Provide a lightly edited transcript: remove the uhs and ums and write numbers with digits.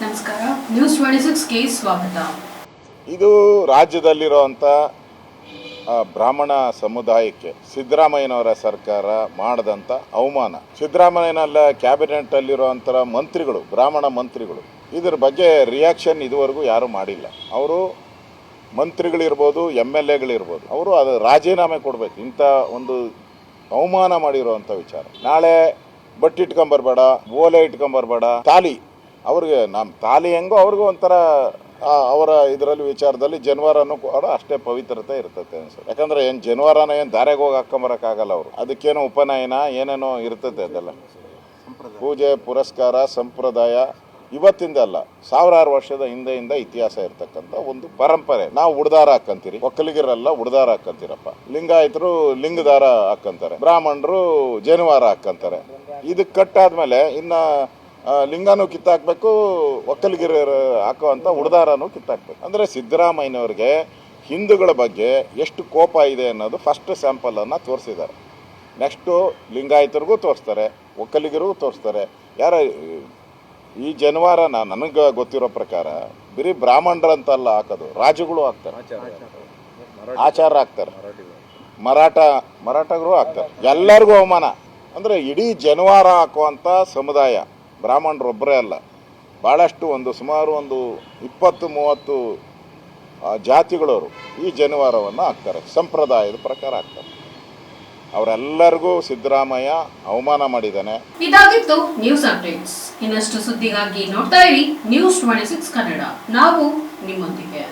ನಮಸ್ಕಾರ, ನ್ಯೂಸ್ 26ಗೆ ಸ್ವಾಗತ. ಇದು ರಾಜ್ಯದಲ್ಲಿರುವಂಥ ಬ್ರಾಹ್ಮಣ ಸಮುದಾಯಕ್ಕೆ ಸಿದ್ದರಾಮಯ್ಯನವರ ಸರ್ಕಾರ ಮಾಡಿದಂಥ ಅವಮಾನ. ಸಿದ್ದರಾಮಯ್ಯನಲ್ಲ ಕ್ಯಾಬಿನೆಟಲ್ಲಿರುವಂಥ ಮಂತ್ರಿಗಳು, ಬ್ರಾಹ್ಮಣ ಮಂತ್ರಿಗಳು, ಇದ್ರ ಬಗ್ಗೆ ರಿಯಾಕ್ಷನ್ ಇದುವರೆಗೂ ಯಾರೂ ಮಾಡಿಲ್ಲ. ಅವರು ಮಂತ್ರಿಗಳಿರ್ಬೋದು, MLAಗಳಿರ್ಬೋದು, ಅವರು ಅದು ರಾಜೀನಾಮೆ ಕೊಡಬೇಕು. ಇಂಥ ಒಂದು ಅವಮಾನ ಮಾಡಿರುವಂಥ ವಿಚಾರ. ನಾಳೆ ಬಟ್ಟೆ ಇಟ್ಕೊಂಬರ್ಬೇಡ, ಓಲೆ ಇಟ್ಕೊಂಬರ್ಬೇಡ, ತಾಲಿ ಅವ್ರಿಗೆ ನಮ್ಮ ತಾಲಿ ಹೆಂಗೋ ಅವ್ರಿಗೂ ಒಂಥರ ಅವರ ಇದರಲ್ಲಿ ವಿಚಾರದಲ್ಲಿ ಜನವಾರನೂ ಕೂಡ ಅಷ್ಟೇ ಪವಿತ್ರತೆ ಇರ್ತದೆ ಅನ್ಸುತ್ತೆ. ಯಾಕಂದ್ರೆ ಏನು ಜನವಾರನ ಏನು ದಾರೆಗೆ ಹೋಗಿ ಹಾಕೊಂಬರಕ್ಕಾಗಲ್ಲ. ಅವರು ಅದಕ್ಕೇನೋ ಉಪನಯನ ಏನೇನೋ ಇರ್ತದೆ. ಅದೆಲ್ಲ ಪೂಜೆ ಪುರಸ್ಕಾರ ಸಂಪ್ರದಾಯ ಇವತ್ತಿಂದಲ್ಲ, ಸಾವಿರಾರು ವರ್ಷದ ಹಿಂದೆಯಿಂದ ಇತಿಹಾಸ ಇರ್ತಕ್ಕಂಥ ಒಂದು ಪರಂಪರೆ. ನಾವು ಉಡ್ದಾರ ಹಾಕಂತೀರಿ, ಒಕ್ಕಲಿಗರೆಲ್ಲ ಉಡ್ದಾರ ಹಾಕಂತೀರಪ್ಪ, ಲಿಂಗಾಯತರು ಲಿಂಗದಾರ ಹಾಕಂತಾರೆ, ಬ್ರಾಹ್ಮಣರು ಜನಿವಾರ ಹಾಕಂತಾರೆ. ಇದಕ್ಕೆ ಕಟ್ಟಾದ್ಮೇಲೆ ಇನ್ನು ಲಿಂಗನೂ ಕಿತ್ತಾಕ್ಬೇಕು, ಒಕ್ಕಲಿಗರ ಹಾಕುವಂಥ ಉಡ್ದಾರನೂ ಕಿತ್ತಾಕ್ಬೇಕು. ಅಂದರೆ ಸಿದ್ದರಾಮಯ್ಯನವ್ರಿಗೆ ಹಿಂದೂಗಳ ಬಗ್ಗೆ ಎಷ್ಟು ಕೋಪ ಇದೆ ಅನ್ನೋದು ಫಸ್ಟ್ ಸ್ಯಾಂಪಲನ್ನು ತೋರಿಸಿದ್ದಾರೆ. ನೆಕ್ಸ್ಟು ಲಿಂಗಾಯತರಿಗೂ ತೋರಿಸ್ತಾರೆ, ಒಕ್ಕಲಿಗರಿಗೂ ತೋರಿಸ್ತಾರೆ. ಯಾರ ಈ ಜನವಾರನ ನನಗೆ ಗೊತ್ತಿರೋ ಪ್ರಕಾರ ಬರೀ ಬ್ರಾಹ್ಮಣರಂತಲ್ಲ ಹಾಕೋದು, ರಾಜುಗಳು ಹಾಕ್ತಾರೆ, ಆಚಾರ ಹಾಕ್ತಾರೆ, ಮರಾಠಗರು ಹಾಕ್ತಾರೆ. ಎಲ್ಲರಿಗೂ ಅವಮಾನ. ಅಂದರೆ ಇಡೀ ಜನವಾರ ಹಾಕುವಂಥ ಸಮುದಾಯ ಬ್ರಾಹ್ಮಣರೊಬ್ಬರೇ ಅಲ್ಲ, ಭಾಳಷ್ಟು ಸುಮಾರು 20-30 ಜಾತಿಗಳವರು ಈ ಜನವಾರವನ್ನು ಹಾಕ್ತಾರೆ, ಸಂಪ್ರದಾಯದ ಪ್ರಕಾರ ಹಾಕ್ತಾರೆ. ಅವರೆಲ್ಲರಿಗೂ ಸಿದ್ದರಾಮಯ್ಯ ಅವಮಾನ ಮಾಡಿದ್ದಾನೆ. ಇದಾಗಿತ್ತು ನ್ಯೂಸ್ ಅಪ್ಡೇಟ್ಸ್. ಇನ್ನಷ್ಟು ಸುದ್ದಿಗಾಗಿ ನೋಡ್ತಾ ಇರಿ ನ್ಯೂಸ್ 26 ಕನ್ನಡ. ನಾವು ನಿಮ್ಮೊಂದಿಗೆ.